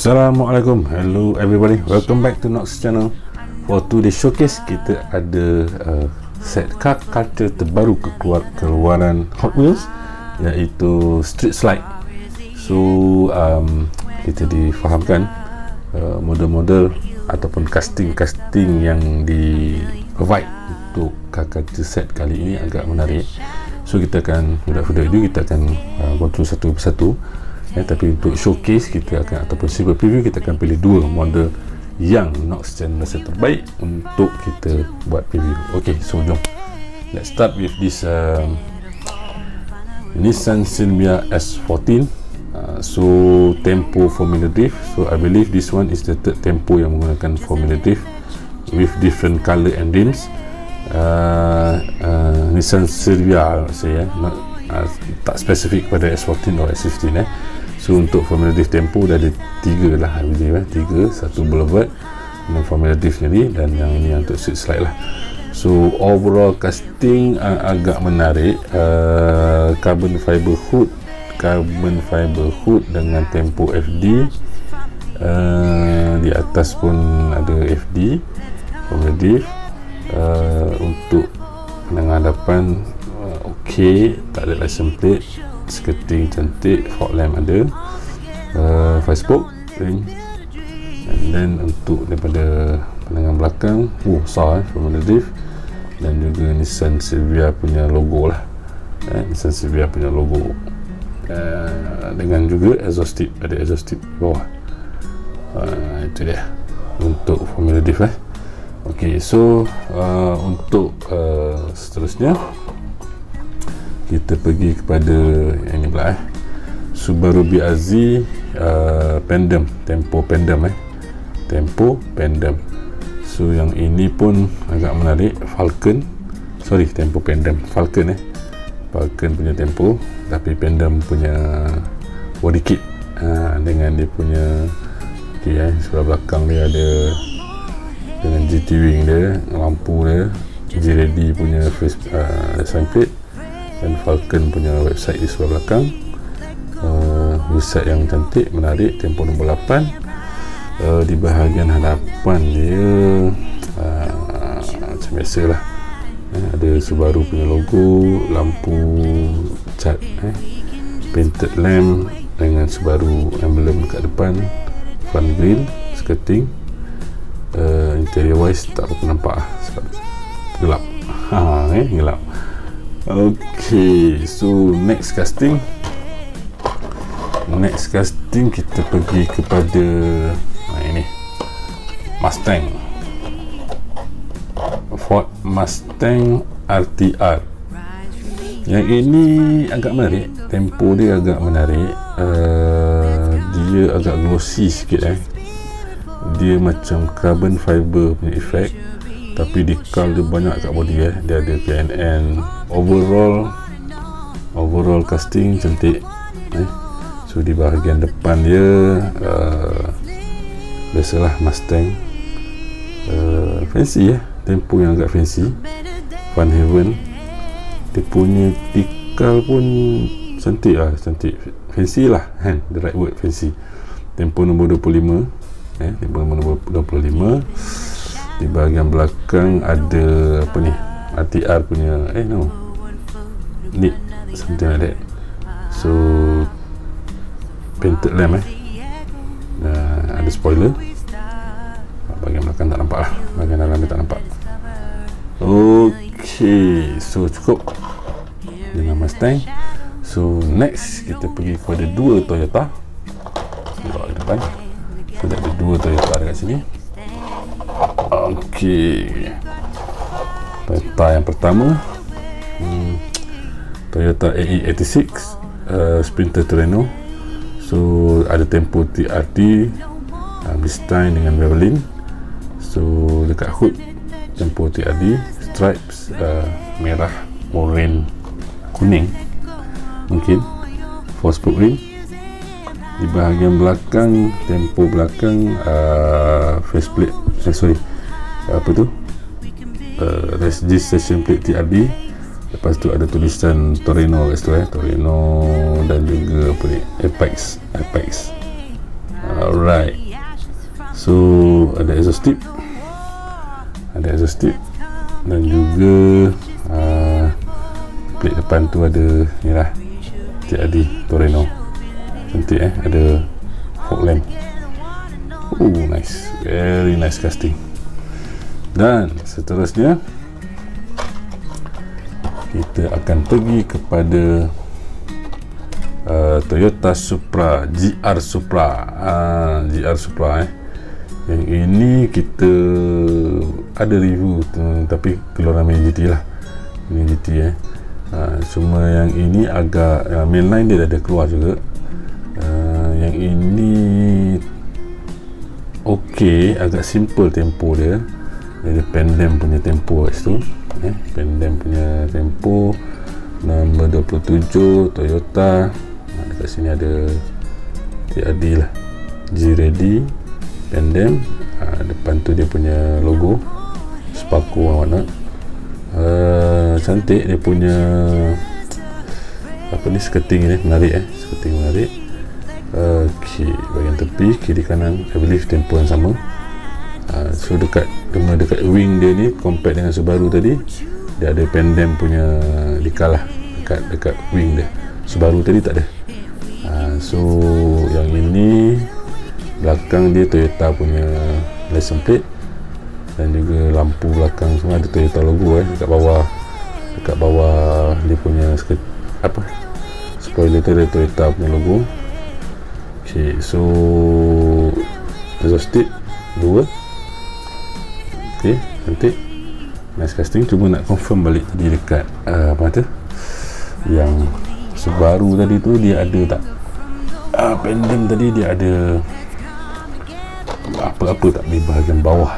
Assalamualaikum, hello everybody, welcome back to Nox channel. For today's showcase, kita ada set car culture terbaru keluaran Hot Wheels, iaitu Street Slide. So kita difahamkan model-model ataupun casting yang di provide untuk car culture set kali ini agak menarik. So kita akan, without further ado, kita akan go through satu persatu. Tapi untuk showcase kita akan, ataupun simple preview, kita akan pilih dua model yang Nox channel rasa terbaik untuk kita buat preview. Okay, so jom, let's start with this Nissan Silvia S14. So tempo Formula Drift. So I believe this one is the third tempo yang menggunakan Formula Drift with different color and rims. Nissan Silvia saya tak spesifik pada S14 atau S15. So untuk Formula Drift tempo dah ada tiga lah, tiga, satu Boulevard dan Formula Drift ni, dan yang ini untuk Street Slide lah. So overall casting agak menarik. Carbon fiber hood dengan tempo FD. Di atas pun ada FD Formula Drift. Untuk penengah hadapan ok, tak ada license plate, skirting cantik, fog lamp ada, 5 spoke ring, and then untuk daripada penengah belakang besar Formula Drift, dan juga Nissan Silvia punya logo lah, Nissan Silvia punya logo, dengan juga exhaust tip, ada exhaust tip bawah. Itu dia untuk Formula Drift. Ok, so untuk seterusnya kita pergi kepada yang ini pula, Subaru BRZ Pandem, tempo Pandem Pandem. So yang ini pun agak menarik, tempo Pandem Falcon punya tempo, tapi Pandem punya body kit, dengan dia punya sebelah belakang dia ada dengan GT wing dia, lampu dia, G-Ready punya face sign plate, dan Falcon punya website di sebelah belakang. Website yang cantik, menarik, tempo nombor 8. Di bahagian hadapan dia macam biasa lah, ada Subaru punya logo, lampu cat, painted lamp dengan Subaru emblem dekat depan, front grille, skirting. Interior wise tak apa nampak sebab gelap. Gelap. Okay, so next casting kita pergi kepada ini Mustang, Ford Mustang RTR. Yang ini agak menarik, tempo dia agak menarik. Dia agak glossy sikit, dia macam carbon fiber punya efek, tapi decal dia banyak kat body. Dia ada KNN. Overall casting cantik. So di bahagian depan dia biasalah Mustang, fancy tempo yang agak fancy. Fun Haven, dia punya decal pun cantik, fancy lah, the right word, fancy. Tempo nombor 25, tempo nombor 25. Di bahagian belakang ada apa ni, RTR punya neat, something like that. So painted lamp, ada spoiler. Bahagian belakang tak nampak lah, bahagian dalam dia tak nampak. Ok, so cukup dengan Mustang. So next kita pergi kepada dua Toyota. Bawa ke depan, kita ada dua Toyota dekat sini. Ok, Toyota yang pertama, Toyota AE86 Sprinter Terreno. So ada tempo TRT, Blistine dengan Revelin. So dekat hood tempo TRD, stripes merah, orange, kuning mungkin, 4 spoke ring. Di bahagian belakang, tempo belakang faceplate, registration plate TRD. Lepas tu ada tulisan Torino kat situ, Torino, dan juga apa ni, Apex. Alright, so ada exhaust tip, dan juga plate depan tu ada ni lah, TRD Torino, cantik ada fog lamp. Nice, very nice casting. Dan seterusnya kita akan pergi kepada Toyota Supra, GR Supra. GR Supra yang ini kita ada review tapi keluaran Mini GT lah, Mini GT cuma yang ini agak mainline dia dah ada keluar juga. Yang ini agak simple tempo dia. Dia ada pendem punya tempo kat situ, pendem punya tempo nombor 27 Toyota. Dekat sini ada TRD lah, G-Ready, pendem. Depan tu dia punya logo Sparko warna cantik. Dia punya skirting ni menarik, skirting menarik. Bahagian tepi kiri kanan I believe tempo yang sama. So dekat wing dia ni compare dengan Subaru tadi, dia ada pendem punya decal lah dekat wing dia. Subaru tadi tak ada. So yang ini belakang dia Toyota punya license plate, dan juga lampu belakang semua ada Toyota logo dekat bawah dia punya spoiler tu ada Toyota punya logo. So exhaust tip 2. Cantik, nice casting. Cuma nak confirm balik tadi dekat yang Subaru tadi tu dia ada tak pendem tadi dia ada apa-apa tak di bahagian bawah.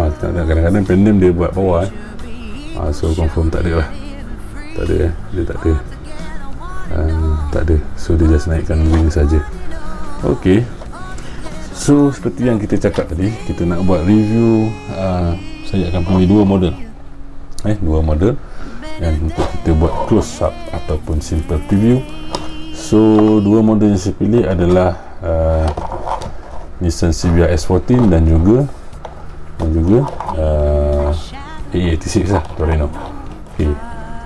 Kadang-kadang pendem dia buat bawah so confirm tak ada lah, dia tak ada. So dia just naikkan wing saja. So seperti yang kita cakap tadi, kita nak buat review. Saya akan pilih dua model dan untuk kita buat close up ataupun simple preview. So dua model yang saya pilih adalah Nissan Silvia S14 dan juga AE86 lah, Torino.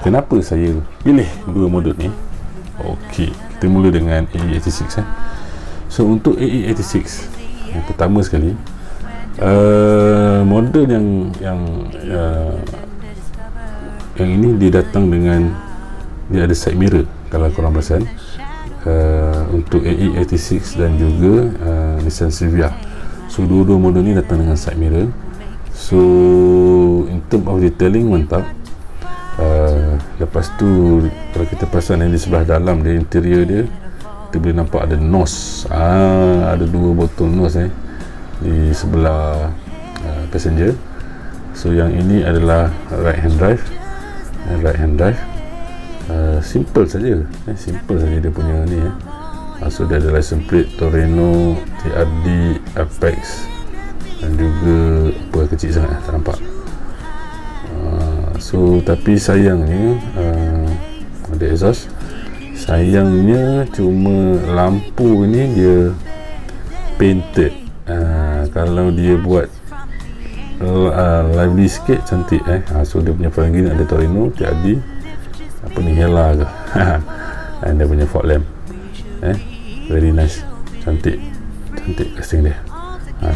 Kenapa saya pilih dua model ni? Kita mula dengan AE86. So untuk AE86 yang pertama sekali, model yang ini dia datang dengan dia ada side mirror kalau korang perasan. Untuk AE86 dan juga Nissan Silvia, so dua-dua model ni datang dengan side mirror. So in term of detailing mantap. Lepas tu kalau kita perasan di sebelah dalam dia, interior dia, kita boleh nampak ada nose, ada dua botol nose di sebelah passenger. So yang ini adalah right hand drive. Simple saja dia punya ni so dia ada license plate Torino, TRD, Apex, dan juga apa kecil sangat tak nampak. So tapi sayangnya ada exhaust. Sayangnya cuma lampu ni dia painted. Kalau dia buat lively sikit cantik so dia punya front green ada Torino, TRD, Hella ke dan dia punya fog lamp very nice, cantik casting dia.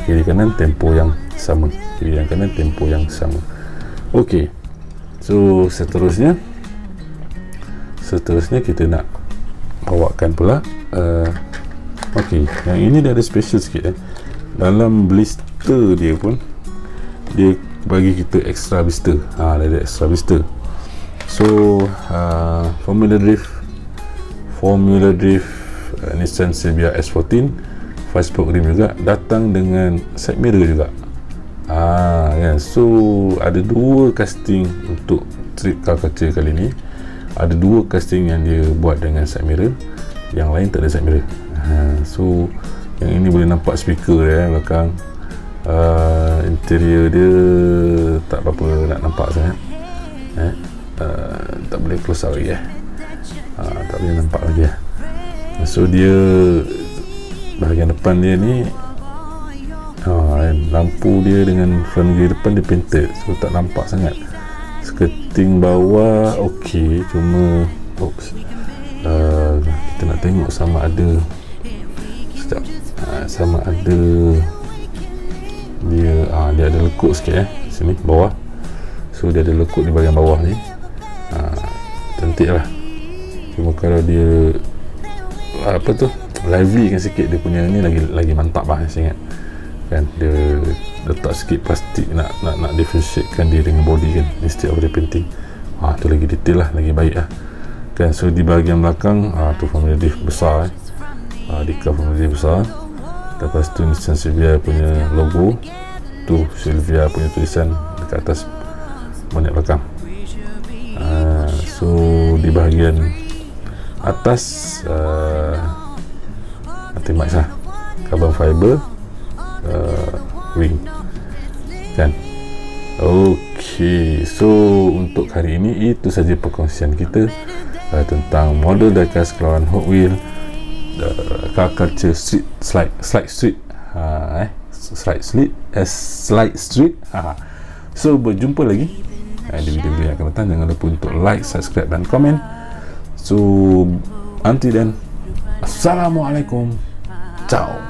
Kiri kanan tempo yang sama. So seterusnya kita nak bawakan pula yang ini dia ada special sikit dalam blister dia pun dia bagi kita extra blister. Dia ada extra blister. So Formula Drift Nissan Silvia S14 5-spoke rim juga, datang dengan side mirror juga. So ada dua casting untuk street car culture kali ni. Ada dua casting yang dia buat dengan side mirror, yang lain tak ada side mirror. So yang ini boleh nampak speaker dia belakang. Interior dia tak berapa nak nampak sangat. Tak boleh close up lagi tak boleh nampak lagi. So dia bahagian depan dia ni lampu dia dengan front gear depan dia painted, so tak nampak sangat. Skirting bawah okey, cuma kita nak tengok sama ada sama ada dia ada lekuk sikit sini bawah, so dia ada lekuk di bahagian bawah ni. Cantik lah, cuma kalau dia lively kan sikit, dia punya ni lagi mantap lah saya ingat kan. Dia letak sikit plastik nak differentiatekan dia dengan body kan, instead of dia painting. Tu lagi detail lah, lagi baik lah kan. So di bahagian belakang tu Formula Div besar decaf Formula Div besar. Lepas tu Nissan Silvia punya logo, tu Silvia punya tulisan dekat atas bonet belakang. So di bahagian atas anti-max lah, carbon fiber wing kan. Okey, so untuk hari ini itu saja perkongsian kita tentang model diecast keluaran Hot Wheels, car culture street slide street slide street. So berjumpa lagi di video yang akan datang. Jangan lupa untuk like, subscribe dan komen. So until then, assalamualaikum, ciao.